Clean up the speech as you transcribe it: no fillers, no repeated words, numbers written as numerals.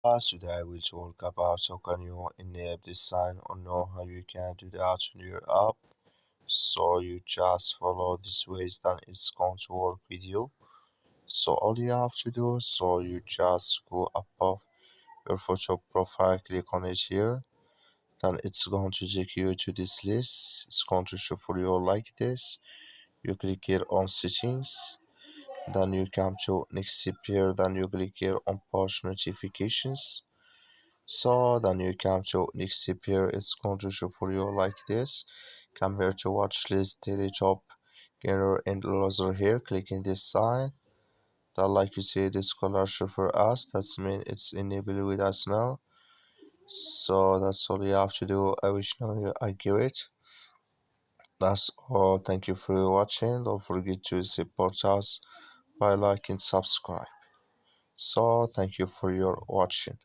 Today I will talk about how can you enable this sign or know how you can do that on your app. So you just follow these ways, then it's going to work with you. So all you have to do, so you just go above your photo profile, click on it here. Then it's going to take you to this list. It's going to show for you like this. You click here on settings. Then you come to next step here. Then you click here on push notifications. So then you come to next step here. It's going to show for you like this. Come here to watch list, daily top, gainer and loser here. Click in this sign. Then like you see this color show for us. That's mean it's enabled with us now. So that's all you have to do. I wish now you I give it. That's all. Thank you for watching. Don't forget to support us by liking, subscribe. So thank you for your watching.